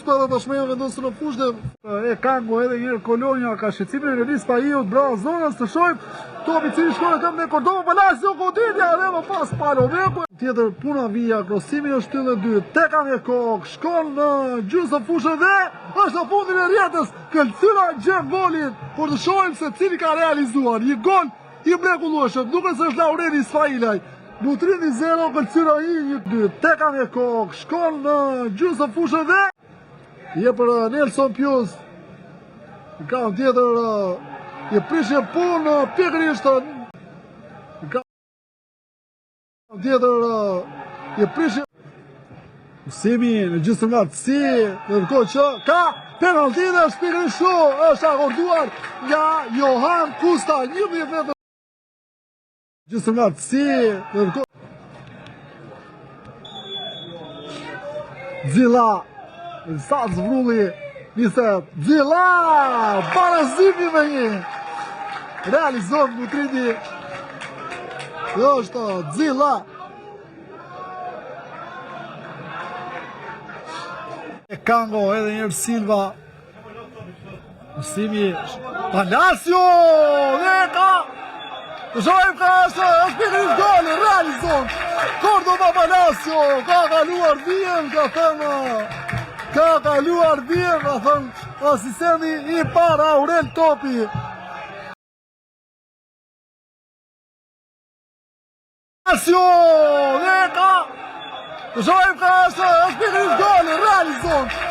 skuadra tashmë vendosur në fushë e Kango edhe një Kolonia ka shqetësimin e Renis Paiut, bravo zonës të shohim. Topi cili shkon këmbë me Cordova Palacio, goditja dhe më pas Palomeku. Tjetër puna via krosimi në shtyllën e dytë. Teka me kokë, shkon në gjysmë fushën dhe është në fundin e rjetës. Këlcyra gjen golin, por të shohim se cili ka realizuar. Një gol i mrekullueshëm, duket se është Laureni Sfailaj. Butrindi 0, Këlcyra 1-2. Teka me kokë, shkon në gjysmë fushën dhe je për Nelson Pius. Ka tjetër i prishje punë pikërisht tjetër i prishje Usimi në gjysmë ngatësi, ndërkohë që ka penalti dhe është pikërisht kështu, është akorduar nga Johan Kusta, 11 metra. Gjysmë ngatësi, ndërkohë Xilla, sa zvrulli niset, Xilla, parazimi me një. Realizon Butrindi. Kjo është Xilla. Kango edhe njërë Silva. Usimi Palacio dhe ka shojmë ka është pikërisht gol, realizon Cordova Palacio, ka kaluar vijen, ka thënë ka kaluar vijen, ka thënë asistenti i parë Aurel Topi. Palacio dhe ka shojmë ka është pikërisht gol, realizon